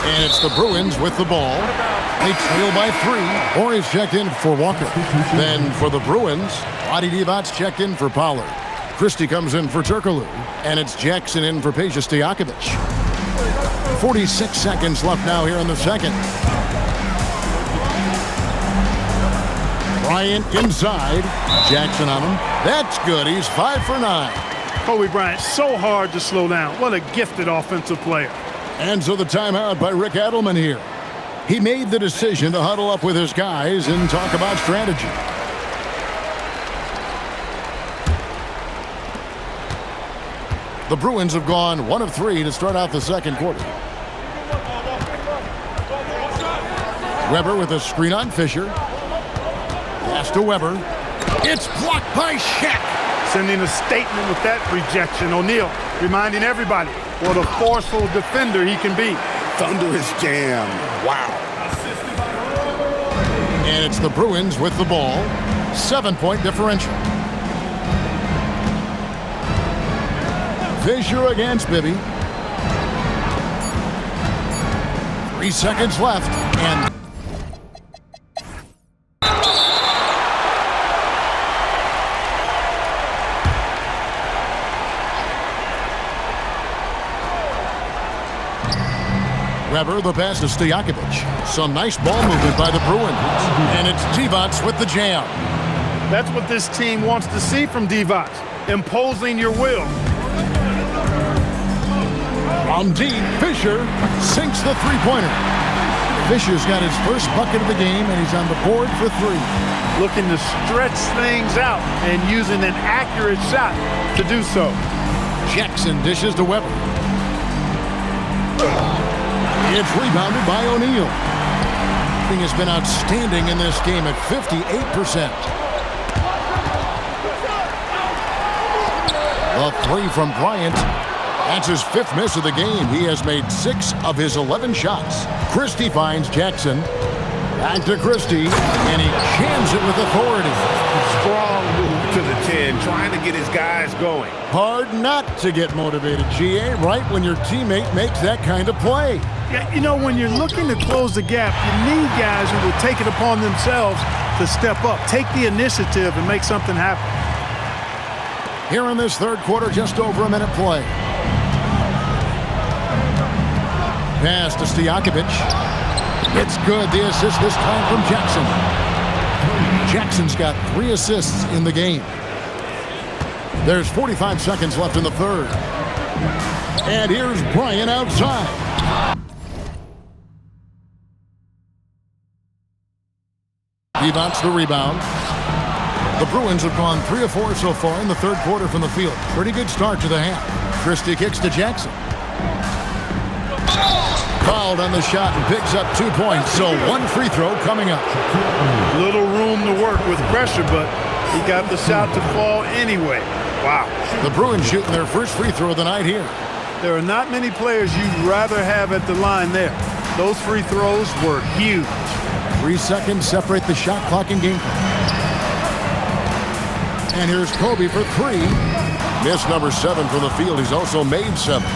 And it's the Bruins with the ball. They trail by 3. Orr is checked in for Walker. Then for the Bruins, Vlade Divac's checked in for Pollard. Christie comes in for Turkoglu. And it's Jackson in for Peja Stojakovic. 46 seconds left now here in the second. Bryant inside. Jackson on him. That's good. He's 5 for 9. Kobe Bryant, so hard to slow down. What a gifted offensive player. And so the timeout by Rick Adelman here. He made the decision to huddle up with his guys and talk about strategy. The Bruins have gone 1 of 3 to start out the second quarter. Weber with a screen on Fisher. Pass to Weber. It's blocked by Shaq. Sending a statement with that rejection. O'Neal reminding everybody what a forceful defender he can be. Thunderous jam. Wow. And it's the Bruins with the ball. 7-point differential. Fisher against Bibby. 3 seconds left. And Weber, the pass to Stojakovic. Some nice ball movement by the Bruins. And it's Divac with the jam. That's what this team wants to see from Divac. Imposing your will. From deep, Fisher sinks the three-pointer. Fisher's got his first bucket of the game, and he's on the board for 3. Looking to stretch things out and using an accurate shot to do so. Jackson dishes to Weber. It's rebounded by O'Neal. He has been outstanding in this game at 58%. The 3 from Bryant. That's his 5th miss of the game. He has made 6 of his 11 shots. Christie finds Jackson. Back to Christie, and he jams it with authority. Strong move to the 10, trying to get his guys going. Hard not to get motivated, GA, right when your teammate makes that kind of play. Yeah, you know, when you're looking to close the gap, you need guys who will take it upon themselves to step up, take the initiative, and make something happen. Here in this third quarter, just over a minute play. Pass to Stojakovic. It's good. The assist this time from Jackson. Jackson's got 3 assists in the game. There's 45 seconds left in the third. And here's Bryant outside. Divac's the rebound. The Bruins have gone 3 of 4 so far in the third quarter from the field. Pretty good start to the half. Christie kicks to Jackson. Fouled on the shot and picks up 2 points, so 1 free throw coming up. Little room to work with pressure, but he got the shot to fall anyway. Wow. The Bruins shooting their first free throw of the night here. There are not many players you'd rather have at the line there. Those free throws were huge. 3 seconds separate the shot clock and game clock. And here's Kobe for 3. Miss number 7 from the field. He's also made 7.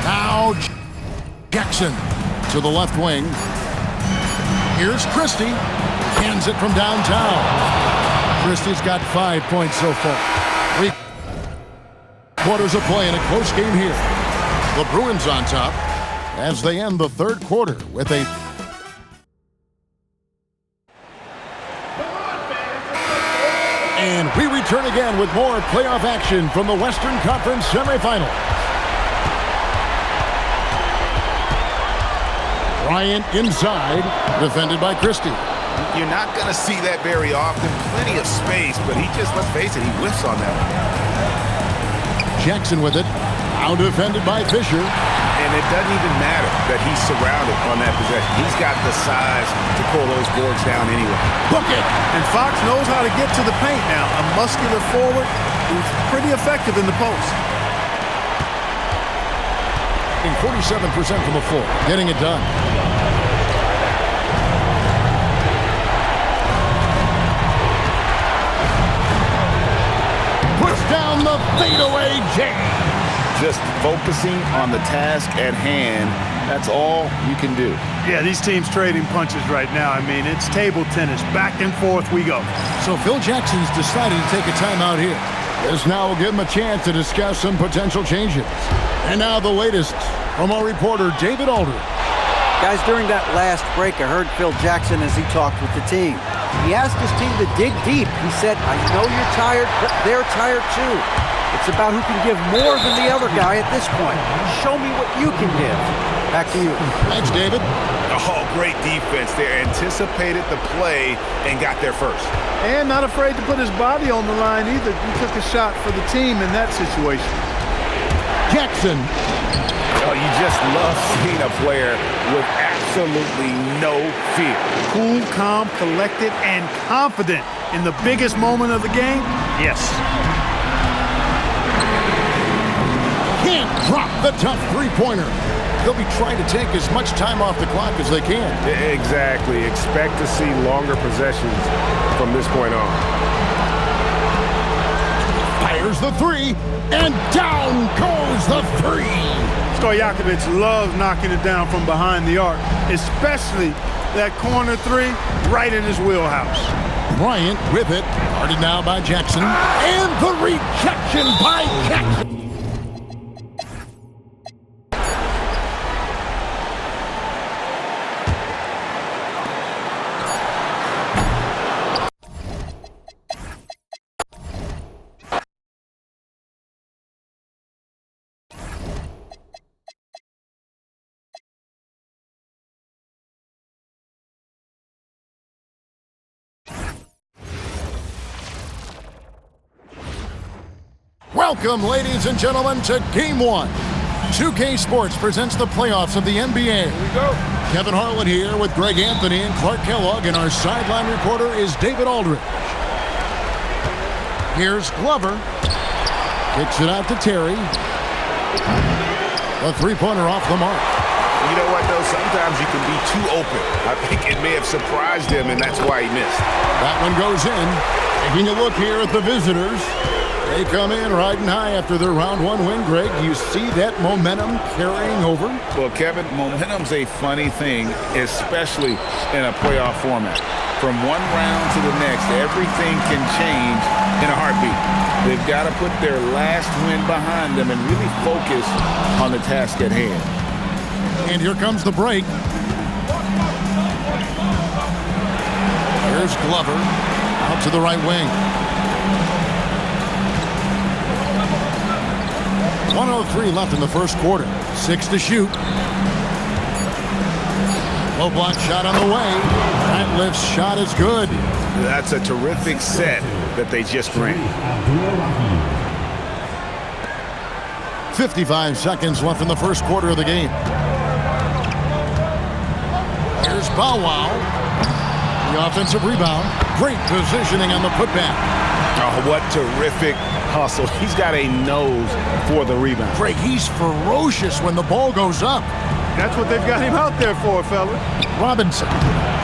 Now Jackson to the left wing. Here's Christie. Hands it from downtown. Christie's got 5 points so far. 3 quarters of play in a close game here. The Bruins on top as they end the third quarter with a and we return again with more playoff action from the Western Conference semifinals. Bryant inside, defended by Christie. You're not going to see that very often. Plenty of space, but he just, let's face it, he whiffs on that one. Jackson with it. Now defended by Fisher. And it doesn't even matter that he's surrounded on that possession. He's got the size to pull those boards down anyway. Book it! And Fox knows how to get to the paint now. A muscular forward who's pretty effective in the post. 47% from the floor, getting it done. down the fadeaway jam. Just focusing on the task at hand, that's all you can do. Yeah, these teams trading punches right now. I mean, it's table tennis. Back and forth we go. So Phil Jackson's decided to take a timeout here. This now will give him a chance to discuss some potential changes. And now the latest from our reporter, David Aldridge. Guys, during that last break, I heard Phil Jackson as he talked with the team. He asked his team to dig deep. He said, I know you're tired, but they're tired too. It's about who can give more than the other guy at this point. Show me what you can give. Back to you. Thanks, David. Oh, great defense there. Anticipated the play and got there first. And not afraid to put his body on the line either. He took a shot for the team in that situation. Jackson. Oh, you just love seeing a player with absolutely no fear. Cool, calm, collected, and confident in the biggest moment of the game? Yes. Can't drop the tough three-pointer. They'll be trying to take as much time off the clock as they can. Exactly. Expect to see longer possessions from this point on. Fires the three, and down goes the three. Stojakovic loves knocking it down from behind the arc, especially that corner three right in his wheelhouse. Bryant with it, guarded now by Jackson, and the rejection by Jackson. Welcome, ladies and gentlemen, to Game 1. 2K Sports presents the playoffs of the NBA. Here we go. Kevin Harlan here with Greg Anthony and Clark Kellogg, and our sideline reporter is David Aldridge. Here's Glover. Kicks it out to Terry. A three-pointer off the mark. You know what, though? Sometimes you can be too open. I think it may have surprised him, and that's why he missed. That one goes in. Taking a look here at the visitors. They come in riding high after their round one win, Greg. You see that momentum carrying over? Well, Kevin, momentum's a funny thing, especially in a playoff format. From one round to the next, everything can change in a heartbeat. They've got to put their last win behind them and really focus on the task at hand. And here comes the break. Here's Glover out to the right wing. 1:03 left in the first quarter. 6 to shoot. Low block shot on the way. Ratliff's shot is good. That's a terrific set that they just ran. 55 seconds left in the first quarter of the game. Here's Bow Wow. The offensive rebound. Great positioning on the putback. Oh, what terrific hustle. He's got a nose for the rebound. Greg, he's ferocious when the ball goes up. That's what they've got him out there for, fella. Robinson.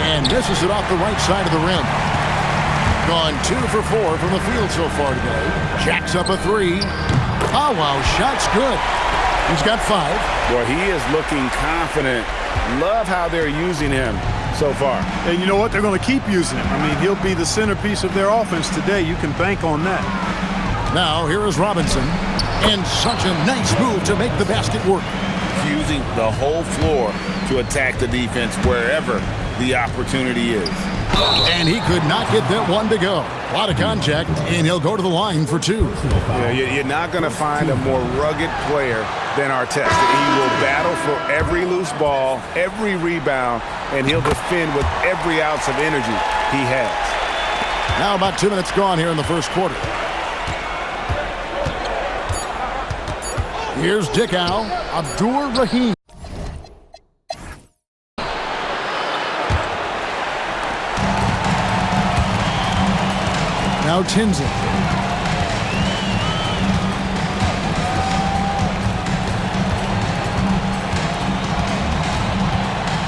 And misses it off the right side of the rim. Gone 2 for 4 from the field so far today. Jacks up a three. Oh, wow, shot's good. He's got 5. Well, he is looking confident. Love how they're using him so far. And you know what? They're going to keep using him. I mean, he'll be the centerpiece of their offense today. You can bank on that. Now, here is Robinson. And such a nice move to make the basket work. Using the whole floor to attack the defense wherever the opportunity is. And he could not get that one to go. A lot of contact, and he'll go to the line for 2. Yeah, you're not going to find a more rugged player than Artest. He will battle for every loose ball, every rebound, and he'll defend with every ounce of energy he has. Now about 2 minutes gone here in the first quarter. Here's Dickow. Abdur Rahim. Now Tinsley.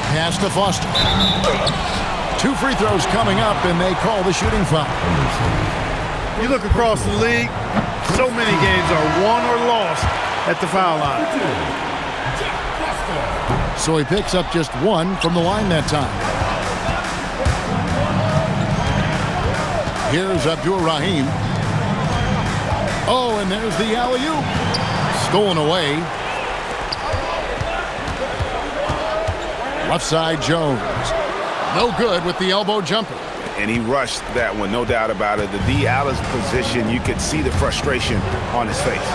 Pass to Foster. 2 free throws coming up, and they call the shooting foul. You look across the league, So many games are won or lost at the foul line. So he picks up just one from the line that time. Here's Abdur-Rahim. Oh, and there's the alley-oop. Stolen away. Left side Jones. No good with the elbow jumper. And he rushed that one, no doubt about it. The D out of position, you could see the frustration on his face.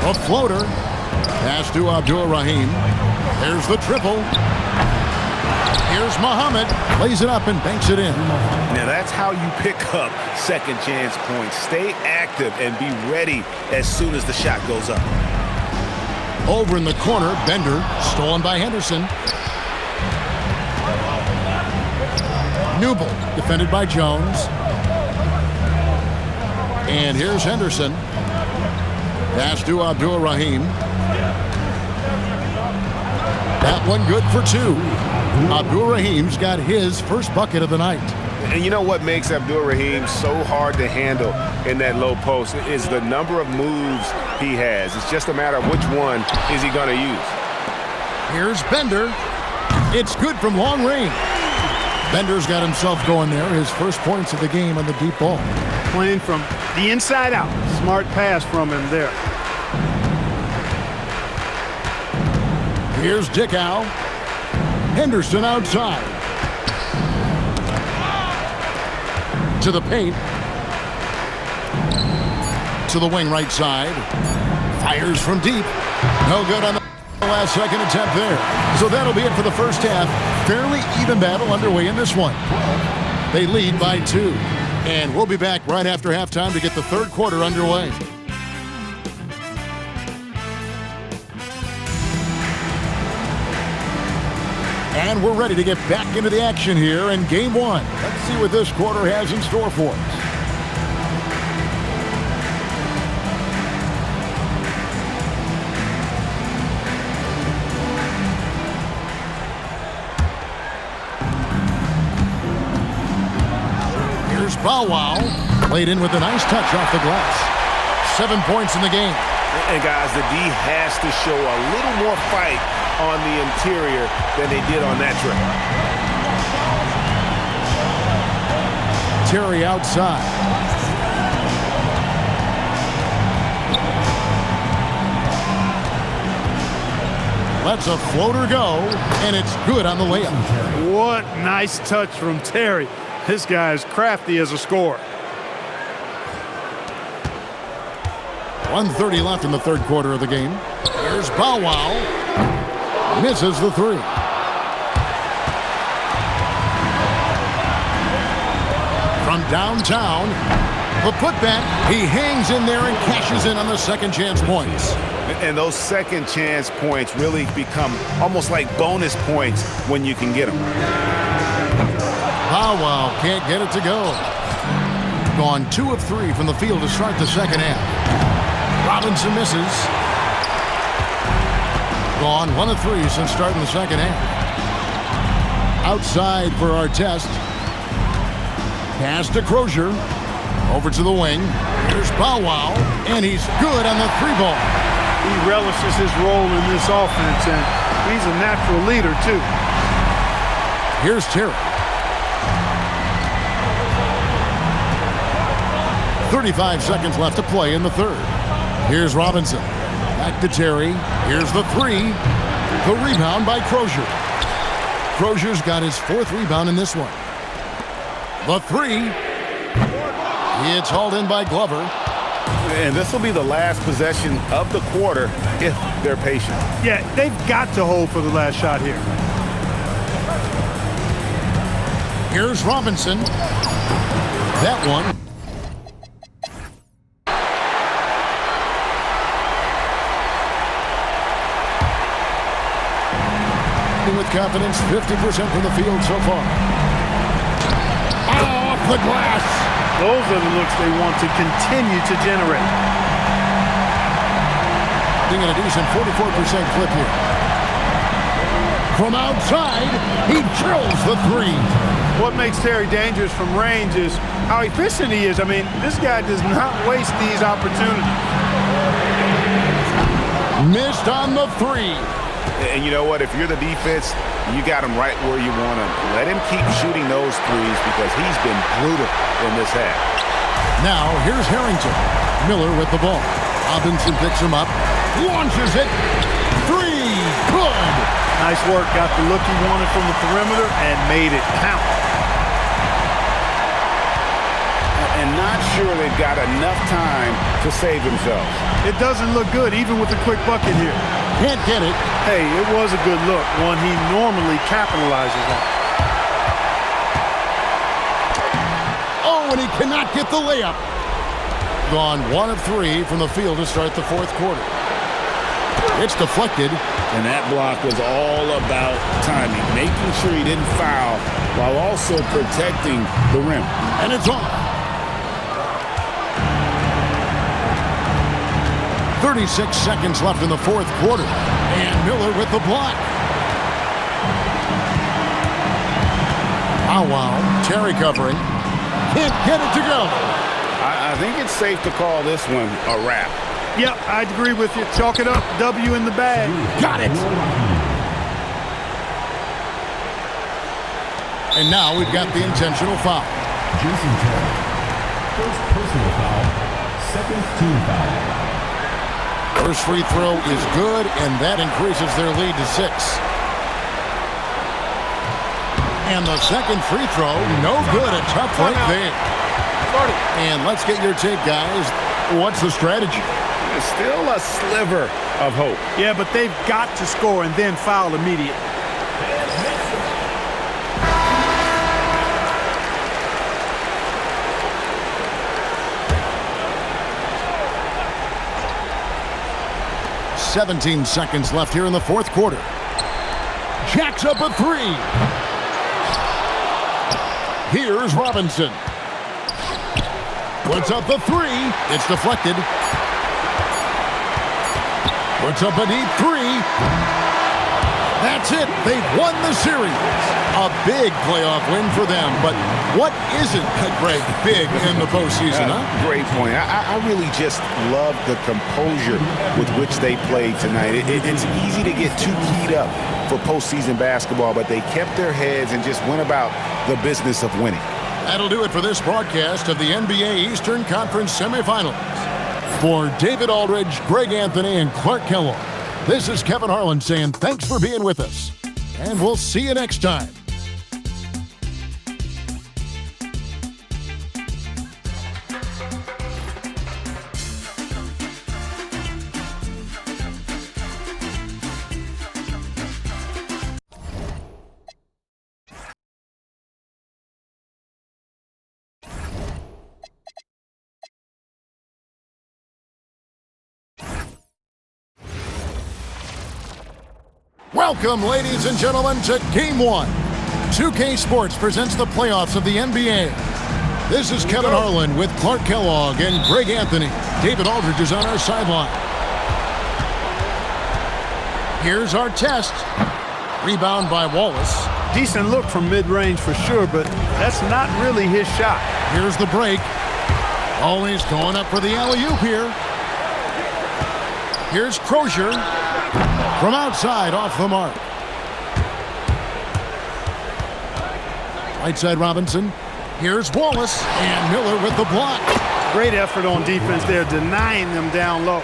A floater. Pass to Abdur-Rahim. There's the triple. Here's Muhammad. Plays it up and banks it in. Now that's how you pick up second chance points. Stay active and be ready as soon as the shot goes up. Over in the corner, Bender. Stolen by Henderson. Newble, defended by Jones. And here's Henderson. Pass to Abdur-Rahim. That one good for two. Abdur-Rahim's got his first bucket of the night. And you know what makes Abdur-Rahim so hard to handle in that low post is the number of moves he has. It's just a matter of which one is he going to use. Here's Bender. It's good from long range. Bender's got himself going there. His first points of the game on the deep ball. Playing from the inside out. Smart pass from him there. Here's Dickow. Henderson outside. To the paint. To the wing right side. Fires from deep. No good on the last second attempt there. So that'll be it for the first half. Fairly even battle underway in this one. They lead by 2. And we'll be back right after halftime to get the third quarter underway. And we're ready to get back into the action here in game 1. Let's see what this quarter has in store for us. Here's Bow Wow. Played in with a nice touch off the glass. 7 points in the game. And guys, the D has to show a little more fight on the interior than they did on that trip. Terry outside. Lets a floater go, and it's good on the layup. What nice touch from Terry. This guy is crafty as a scorer. 1:30 left in the third quarter of the game. Here's Bow Wow. Misses the three. From downtown, the putback. He hangs in there and cashes in on the second chance points. And those second chance points really become almost like bonus points when you can get them. Bow Wow can't get it to go. Gone 2 of 3 from the field to start the second half. Robinson misses. Gone 1 of 3 since starting the second half. Outside for our test. Pass to Crozier. Over to the wing. Here's Bow Wow. And he's good on the 3-ball. He relishes his role in this offense, and he's a natural leader, too. Here's Terry. 35 seconds left to play in the third. Here's Robinson. Back to Terry. Here's the 3. The rebound by Crozier. Crozier's got his 4th rebound in this one. The 3. It's hauled in by Glover. And this will be the last possession of the quarter if they're patient. Yeah, they've got to hold for the last shot here. Here's Robinson. That one. With confidence, 50% from the field so far. Off the glass. Those are the looks they want to continue to generate. Being at a decent 44% clip here. From outside, he drills the 3. What makes Terry dangerous from range is how efficient he is. I mean, this guy does not waste these opportunities. Missed on the three. And you know what? If you're the defense, you got him right where you want him. Let him keep shooting those threes because he's been brutal in this half. Now, here's Harrington. Miller with the ball. Robinson picks him up. Launches it. Three. Good. Nice work. Got the look he wanted from the perimeter and made it count. And not sure they've got enough time to save themselves. It doesn't look good, even with a quick bucket here. Can't get it. Hey, it was a good look, one he normally capitalizes on. Oh, and he cannot get the layup. Gone 1 of 3 from the field to start the fourth quarter. It's deflected. And that block was all about timing, making sure he didn't foul while also protecting the rim. And it's off. 36 seconds left in the fourth quarter. And Miller with the block. Oh, wow. Terry covering. Can't get it to go. I think it's safe to call this one a wrap. Yep, I'd agree with you. Chalk it up. W in the bag. Got it. And now we've got the intentional foul. Jason Terry. First personal foul. Second team foul. First free throw is good, and that increases their lead to 6. And the second free throw, no good. A tough break there. And let's get your take, guys. What's the strategy? There's still a sliver of hope. Yeah, but they've got to score and then foul immediately. "17 seconds left here in the fourth quarter. Jacks up a 3. Here's Robinson. Puts up the 3. It's deflected. Puts up a deep 3. That's it. They've won the series. A big playoff win for them. But what isn't, Greg, big in the postseason, huh? Great point. I really just love the composure with which they played tonight. It's easy to get too keyed up for postseason basketball, but they kept their heads and just went about the business of winning. That'll do it for this broadcast of the NBA Eastern Conference semifinals. For David Aldridge, Greg Anthony, and Clark Kellogg, this is Kevin Harlan saying thanks for being with us, and we'll see you next time. Welcome, ladies and gentlemen, to Game 1. 2K Sports presents the playoffs of the NBA. This is Kevin Harlan with Clark Kellogg and Greg Anthony. David Aldridge is on our sideline. Here's our test. Rebound by Wallace. Decent look from mid-range for sure, but that's not really his shot. Here's the break. Always going up for the alley-oop here. Here's Crozier. From outside, off the mark. Right side Robinson. Here's Wallace, and Miller with the block. Great effort on defense there, denying them down low.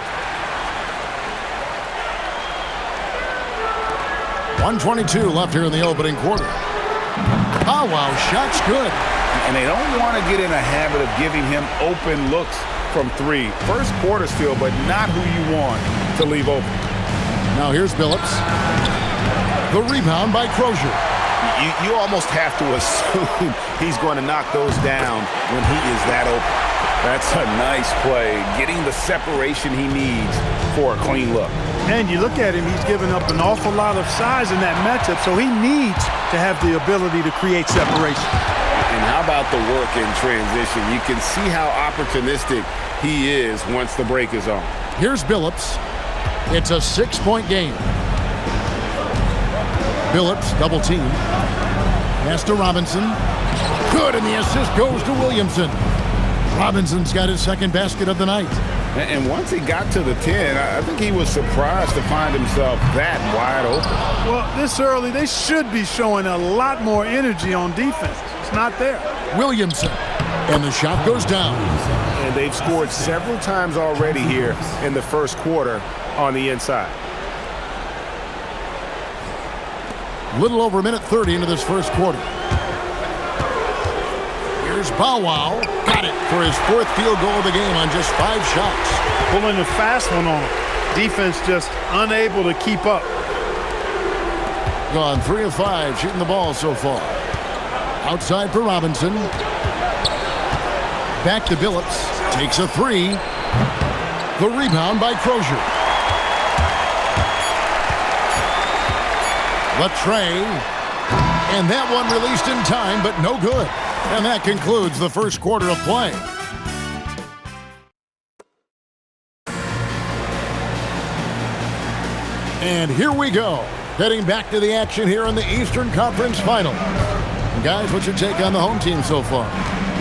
1:22 left here in the opening quarter. Oh, wow, shot's good. And they don't want to get in a habit of giving him open looks from 3. First quarter still, but not who you want to leave open. Now here's Billups. The rebound by Crozier. You almost have to assume he's going to knock those down when he is that open. That's a nice play, getting the separation he needs for a clean look. And you look at him, he's given up an awful lot of size in that matchup, so he needs to have the ability to create separation. And how about the work in transition? You can see how opportunistic he is once the break is on. Here's Billups. It's a 6-point game. Billups double team. Pass to Robinson. Good, and the assist goes to Williamson. Robinson's got his second basket of the night. And once he got to the 10, I think he was surprised to find himself that wide open. Well, this early, they should be showing a lot more energy on defense. It's not there. Williamson, and the shot goes down. And they've scored several times already here in the first quarter on the inside. Little over a minute 30 into this first quarter. Here's Bow Wow. Got it for his fourth field goal of the game on just 5 shots. Pulling a fast one on him. Defense just unable to keep up. Gone 3 of 5 shooting the ball so far. Outside for Robinson. Back to Billups. Takes a 3. The rebound by Crozier. Latray. And that one released in time, but no good. And that concludes the first quarter of play. And here we go. Heading back to the action here in the Eastern Conference Final. Guys, what's your take on the home team so far?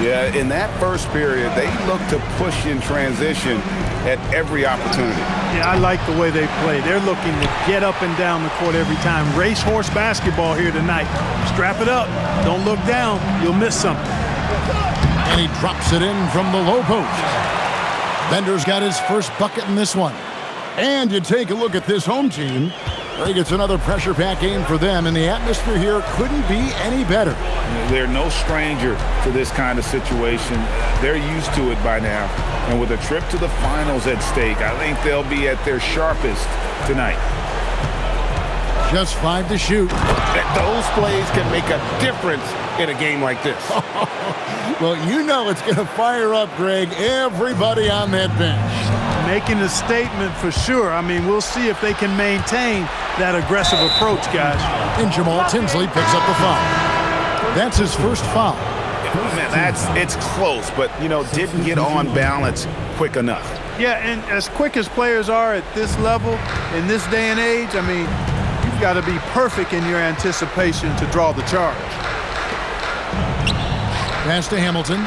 Yeah, in that first period, they looked to push in transition at every opportunity. Yeah, I like the way they play. They're looking to get up and down the court every time. Racehorse basketball here tonight. Strap it up. Don't look down. You'll miss something. And he drops it in from the low post. Bender's got his first bucket in this one. And you take a look at this home team. I think it's another pressure-packed game for them, and the atmosphere here couldn't be any better. They're no stranger to this kind of situation. They're used to it by now. And with a trip to the finals at stake, I think they'll be at their sharpest tonight. Just 5 to shoot. Those plays can make a difference in a game like this. Well, you know it's going to fire up, Greg, everybody on that bench. Making a statement for sure. I mean, we'll see if they can maintain that aggressive approach, guys. And Jamal Tinsley picks up the foul. That's his first foul. Man, it's close, but, didn't get on balance quick enough. Yeah, and as quick as players are at this level, in this day and age, I mean, you've got to be perfect in your anticipation to draw the charge. Pass to Hamilton.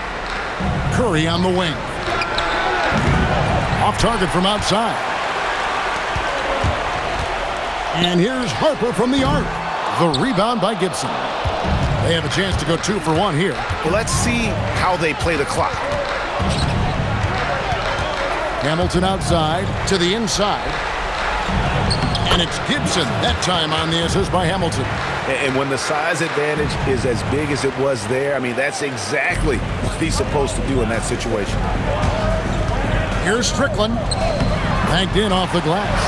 Curry on the wing. Off target from outside. And here's Harper from the arc. The rebound by Gibson. They have a chance to go 2 for 1 here. Well, let's see how they play the clock. Hamilton outside to the inside. And it's Gibson that time on the assist by Hamilton. And when the size advantage is as big as it was there, I mean, that's exactly what he's supposed to do in that situation. Here's Strickland. Banked in off the glass.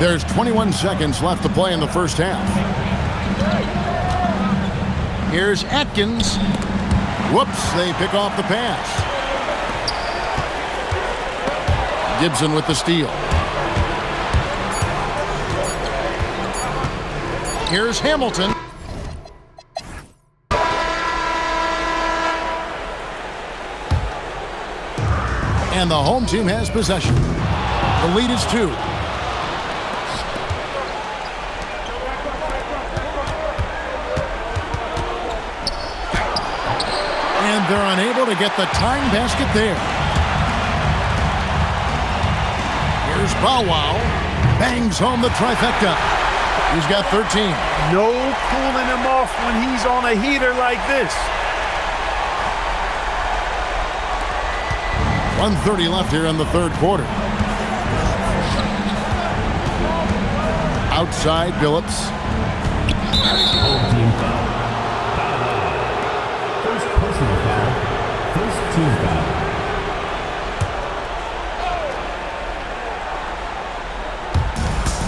There's 21 seconds left to play in the first half. Here's Atkins. Whoops, they pick off the pass. Gibson with the steal. Here's Hamilton. And the home team has possession. The lead is 2. And they're unable to get the tying basket there. Here's Bow Wow. Bangs home the trifecta. He's got 13. No cooling him off when he's on a heater like this. 1:30 left here in the third quarter. Outside, Billups. Home team foul. First personal foul. First team foul.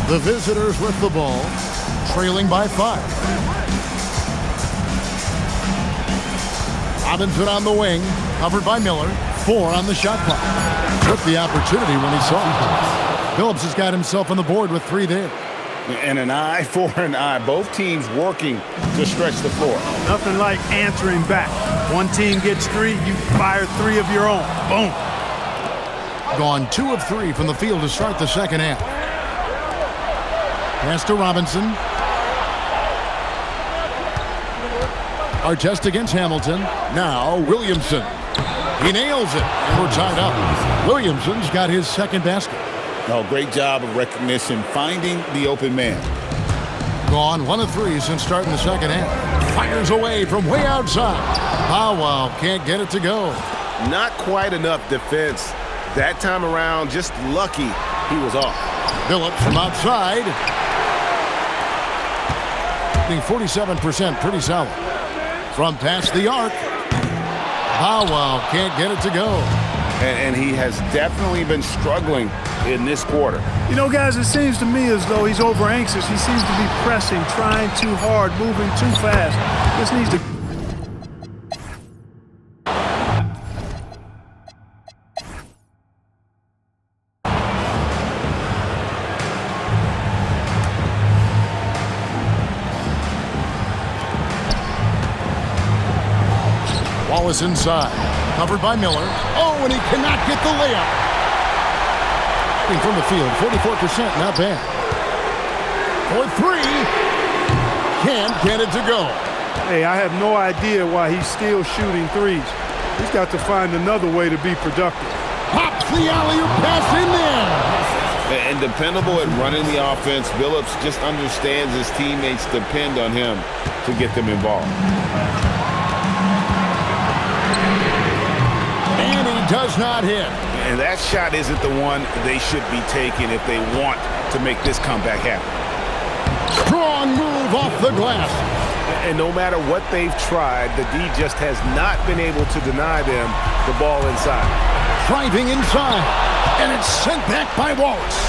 The visitors with the ball, trailing by 5. Robinson on the wing, covered by Miller. 4 on the shot clock. Took the opportunity when he saw it. Billups has got himself on the board with 3 there. And an eye for an eye. Both teams working to stretch the floor. Nothing like answering back. One team gets 3, you fire 3 of your own. Boom. Gone 2 of 3 from the field to start the second half. Pass to Robinson. Artest against Hamilton. Now Williamson. He nails it, and we're tied up. Williamson's got his second basket. Oh, great job of recognition, finding the open man. Gone 1 of 3 since starting the second half. Fires away from way outside. Powell can't get it to go. Not quite enough defense. That time around, just lucky he was off. Phillips from outside. 47%, pretty solid. From past the arc. Powell can't get it to go. And he has definitely been struggling in this quarter. You know, guys, it seems to me as though he's over anxious. He seems to be pressing, trying too hard, moving too fast. This needs to... Wallace inside. Covered by Miller. Oh, and he cannot get the layup. From the field, 44%, not bad. For 3. Can't get it to go. Hey, I have no idea why he's still shooting threes. He's got to find another way to be productive. Pops the alley-oop pass in there. And dependable at running the offense, Phillips just understands his teammates depend on him to get them involved. And he does not hit. And that shot isn't the one they should be taking if they want to make this comeback happen. Strong move off the glass. And no matter what they've tried, the D just has not been able to deny them the ball inside. Driving inside. And it's sent back by Wallace.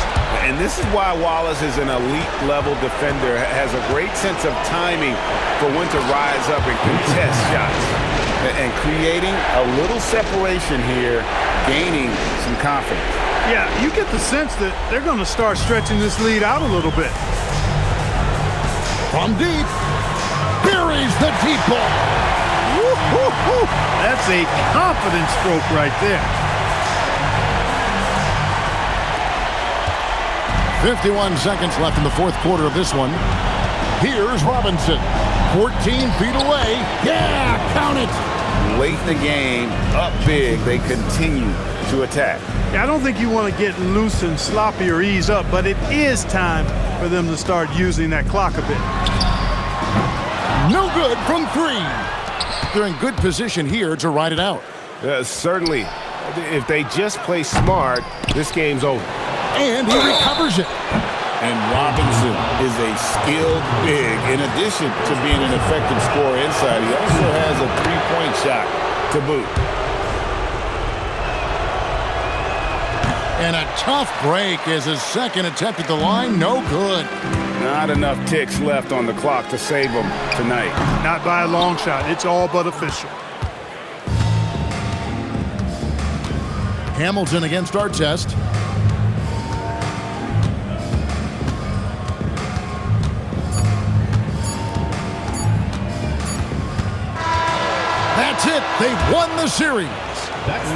And this is why Wallace is an elite-level defender, has a great sense of timing for when to rise up and contest shots. And creating a little separation here, gaining some confidence. Yeah, you get the sense that they're going to start stretching this lead out a little bit. From deep, buries the deep ball. Woo-hoo-hoo. That's a confidence stroke right there. 51 seconds left in the fourth quarter of this one. Here's Robinson. 14 feet away. Yeah, count it. Late in the game, up big, they continue to attack. Yeah, I don't think you want to get loose and sloppy or ease up, but it is time for them to start using that clock a bit. No good from 3. They're in good position here to ride it out. Certainly, if they just play smart, this game's over. And he recovers it. And Robinson is a skilled big. In addition to being an effective scorer inside, he also has a three-point shot to boot. And a tough break as his second attempt at the line, no good. Not enough ticks left on the clock to save them tonight. Not by a long shot. It's all but official. Hamilton against Artest. That's it. They've won the series.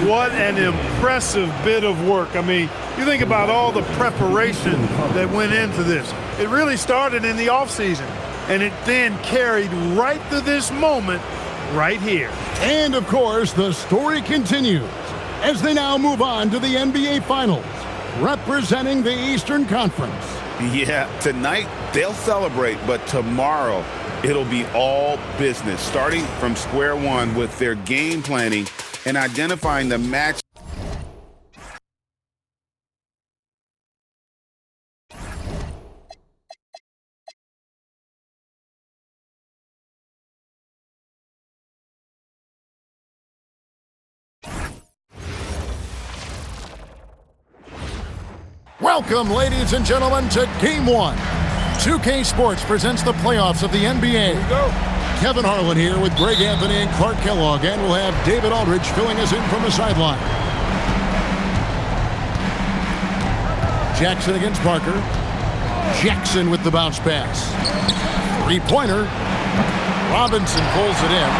What an impressive bit of work. I mean, you think about all the preparation that went into this. It really started in the offseason, and it then carried right to this moment right here. And, of course, the story continues as they now move on to the NBA Finals, representing the Eastern Conference. Yeah, tonight they'll celebrate, but tomorrow it'll be all business, starting from square one with their game planning and identifying the match. Welcome, ladies and gentlemen, to Game 1. 2K Sports presents the playoffs of the NBA. Kevin Harlan here with Greg Anthony and Clark Kellogg, and we'll have David Aldridge filling us in from the sideline. Jackson against Parker. Jackson with the bounce pass. Three-pointer. Robinson pulls it in.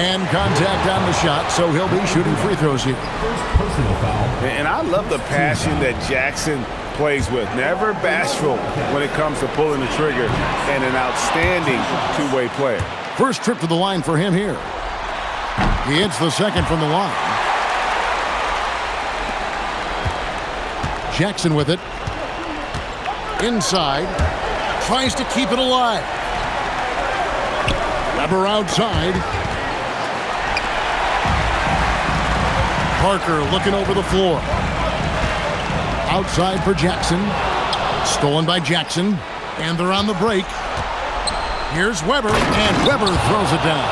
And contact on the shot, so he'll be shooting free throws here. First personal foul. And I love the passion that Jackson plays with. Never bashful when it comes to pulling the trigger, and an outstanding two-way player. First trip to the line for him here. He hits the second from the line. Jackson with it. Inside. Tries to keep it alive. Weber outside. Parker looking over the floor. Outside for Jackson. Stolen by Jackson. And they're on the break. Here's Weber, and Weber throws it down.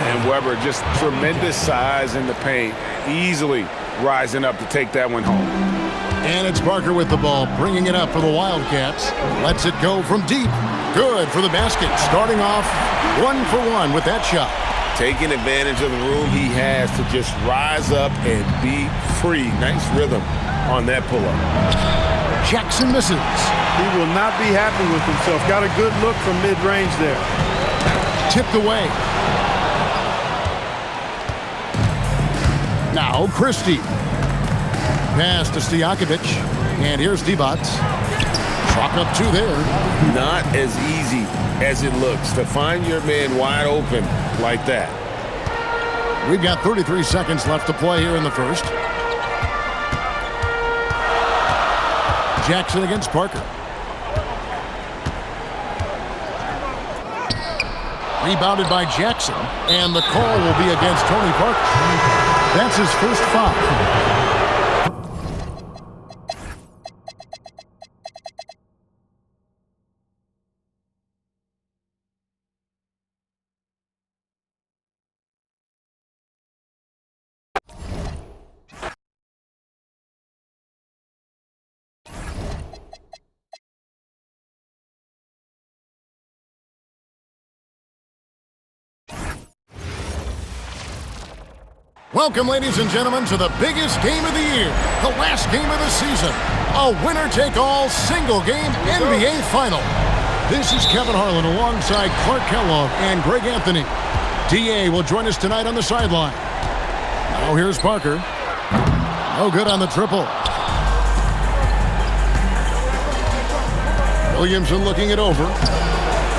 And Weber, just tremendous size in the paint. Easily rising up to take that one home. And it's Parker with the ball, bringing it up for the Wildcats. Lets it go from deep. Good for the basket. Starting off 1-for-1 with that shot. Taking advantage of the room he has to just rise up and be free. Nice rhythm on that pull-up. Jackson misses. He will not be happy with himself. Got a good look from mid-range there. Tipped away. Now Christie. Pass to Stojakovic. And here's Divac. Chalk up two there. Not as easy as it looks to find your man wide open like that. We've got 33 seconds left to play here in the first. Jackson against Parker. Rebounded by Jackson, and the call will be against Tony Parker. That's his first foul. Welcome, ladies and gentlemen, to the biggest game of the year, the last game of the season, a winner-take-all single-game NBA Final. This is Kevin Harlan alongside Clark Kellogg and Greg Anthony. D.A. will join us tonight on the sideline. Now here's Parker. No good on the triple. Williamson looking it over.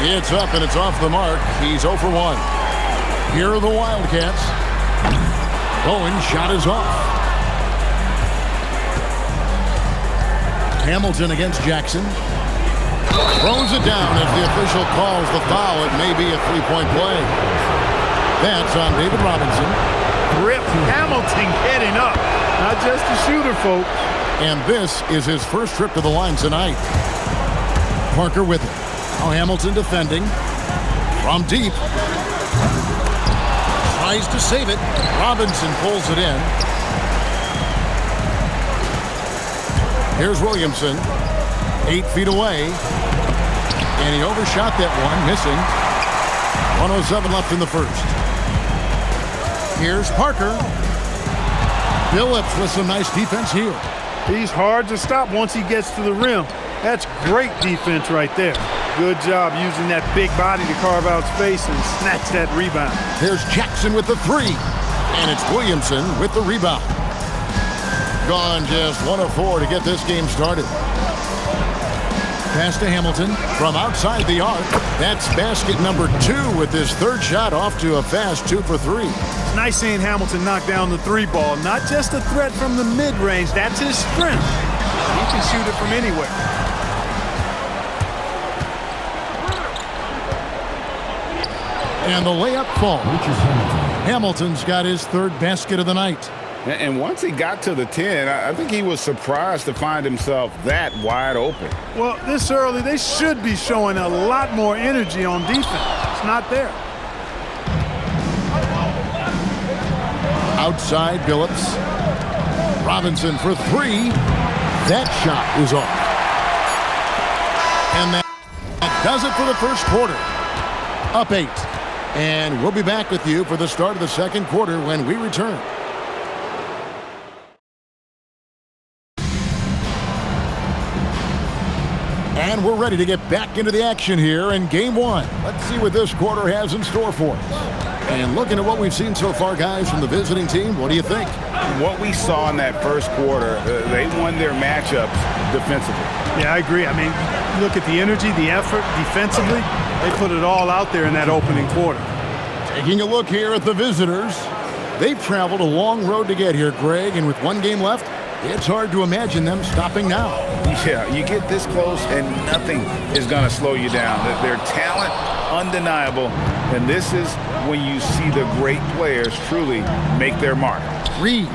It's up and it's off the mark. He's 0 for 1. Here are the Wildcats. Bowen's shot is off. Hamilton against Jackson. Throws it down as the official calls the foul. It may be a three-point play. That's on David Robinson. Rip Hamilton getting up. Not just a shooter, folks. And this is his first trip to the line tonight. Parker with it. Now Hamilton defending. From deep. Tries to save it. Robinson pulls it in. Here's Williamson. 8 feet away. And he overshot that one, missing. 1:07 left in the first. Here's Parker. Phillips with some nice defense here. He's hard to stop once he gets to the rim. That's great defense right there. Good job using that big body to carve out space and snatch that rebound. Here's Jackson with the three. And it's Williamson with the rebound. Gone just 1 of 4 to get this game started. Pass to Hamilton from outside the arc. That's basket number 2 with his third shot off to a fast 2 for 3. It's nice seeing Hamilton knock down the three ball. Not just a threat from the mid-range. That's his strength. He can shoot it from anywhere. And the layup falls. Hamilton's got his third basket of the night. And once he got to the 10, I think he was surprised to find himself that wide open. Well, this early, they should be showing a lot more energy on defense. It's not there. Outside, Phillips. Robinson for 3. That shot is off. And that does it for the first quarter. Up 8. And we'll be back with you for the start of the second quarter when we return. And And we're ready to get back into the action here in game one. Let's see what this quarter has in store for us. And looking at what we've seen so far, guys, from the visiting team, what do you think? What we saw in that first quarter, they won their matchups defensively. Yeah, I agree. I mean, look at the energy, the effort defensively. They put it all out there in that opening quarter. Taking a look here at the visitors. They've traveled a long road to get here, Greg, and with one game left, it's hard to imagine them stopping now. Yeah, you get this close and nothing is going to slow you down. Their talent, undeniable, and this is when you see the great players truly make their mark. Reed.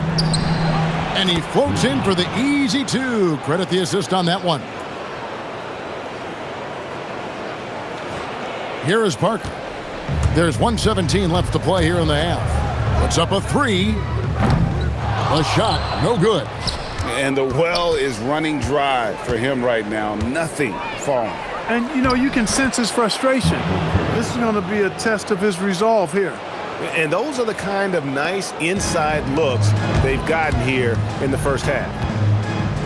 And he floats in for the easy two. Credit the assist on that one. Here is Parker. There's 1:17 left to play here in the half. Puts up a three. A shot, no good. And the well is running dry for him right now. Nothing falling. And, you know, you can sense his frustration. This is going to be a test of his resolve here. And those are the kind of nice inside looks they've gotten here in the first half.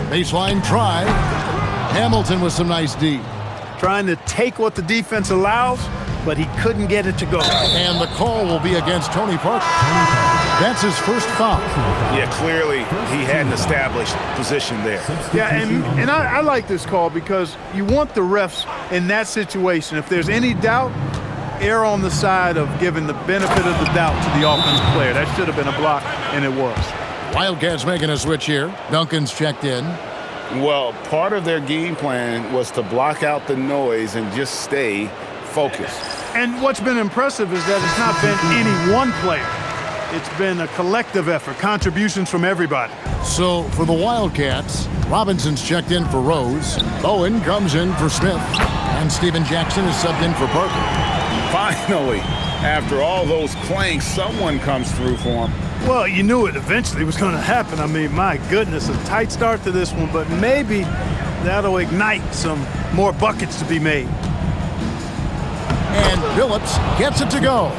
Baseline try. Hamilton with some nice D. Trying to take what the defense allows, but he couldn't get it to go. And the call will be against Tony Parker. That's his first foul. Yeah, clearly he had an established position there. Yeah, and I like this call because you want the refs in that situation. If there's any doubt, err on the side of giving the benefit of the doubt to the offensive player. That should have been a block, and it was. Wildcats making a switch here. Duncan's checked in. Well, part of their game plan was to block out the noise and just stay focused. And what's been impressive is that it's not been any one player. It's been a collective effort, contributions from everybody. So for the Wildcats, Robinson's checked in for Rose. Bowen comes in for Smith. And Steven Jackson is subbed in for Parker. Finally, after all those clanks, someone comes through for him. Well, you knew it eventually was going to happen. I mean, my goodness, a tight start to this one, but maybe that'll ignite some more buckets to be made. And Phillips gets it to go.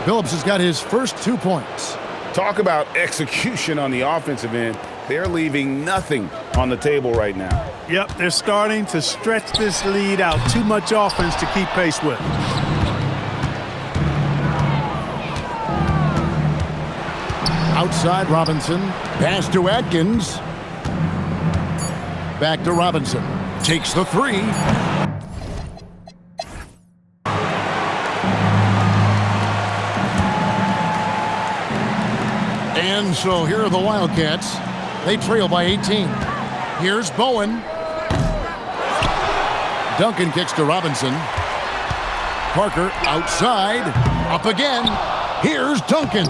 Phillips has got his first 2 points. Talk about execution on the offensive end. They're leaving nothing on the table right now. Yep, they're starting to stretch this lead out. Too much offense to keep pace with. Outside Robinson. Pass to Atkins. Back to Robinson. Takes the three. And so here are the Wildcats. They trail by 18. Here's Bowen. Duncan kicks to Robinson. Parker outside. Up again. Here's Duncan.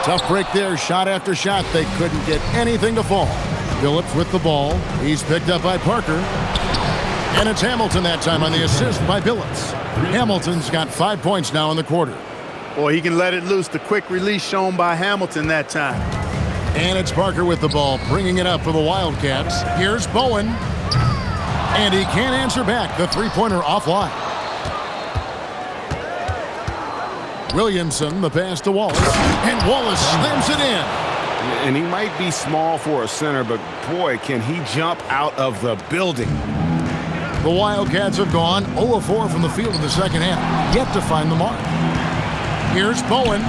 Tough break there. Shot after shot. They couldn't get anything to fall. Phillips with the ball. He's picked up by Parker. And it's Hamilton that time on the assist by Phillips. Hamilton's got 5 points now in the quarter. Boy, he can let it loose. The quick release shown by Hamilton that time. And it's Parker with the ball, bringing it up for the Wildcats. Here's Bowen. And he can't answer back. The three-pointer offline. Williamson, the pass to Wallace. And Wallace slams it in. And he might be small for a center, but boy, can he jump out of the building. The Wildcats have gone 0-4 from the field in the second half, yet to find the mark. Here's Bowen.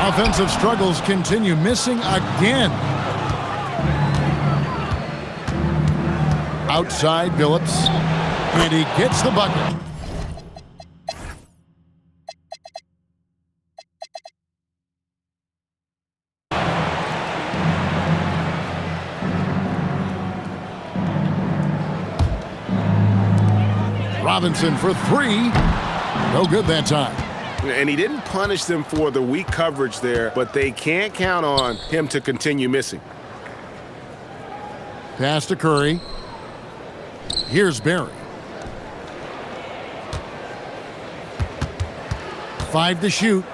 Offensive struggles continue, missing again. Outside Phillips, and he gets the bucket. Robinson for three. No good that time. And he didn't punish them for the weak coverage there, but they can't count on him to continue missing. Pass to Curry. Here's Barry. 5 to shoot.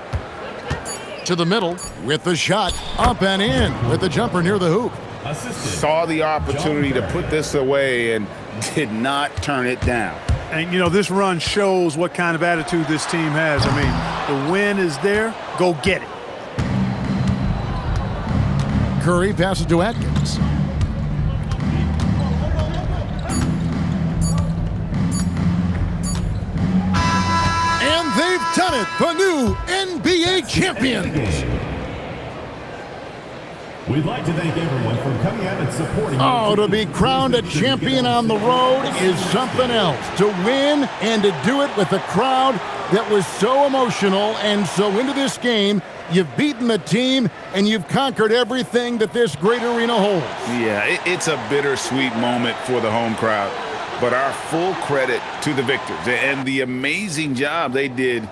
To the middle with the shot. Up and in with the jumper near the hoop. Saw the opportunity to put this away and did not turn it down. And, you know, this run shows what kind of attitude this team has. I mean, the win is there. Go get it. Curry passes to Atkins. with the new NBA champions. We'd like to thank everyone for coming out and supporting. Oh, to be crowned a champion on the road is something else. To win and to do it with a crowd that was so emotional and so into this game, you've beaten the team and you've conquered everything that this great arena holds. Yeah, it's a bittersweet moment for the home crowd, but our full credit to the victors and the amazing job they did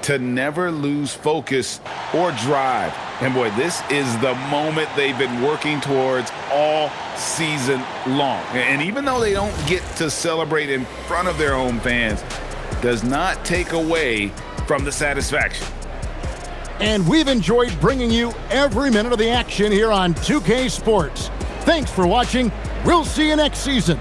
to never lose focus or drive. And boy, this is the moment they've been working towards all season long. And even though they don't get to celebrate in front of their home fans, does not take away from the satisfaction. And we've enjoyed bringing you every minute of the action here on 2K Sports. Thanks for watching. We'll see you next season.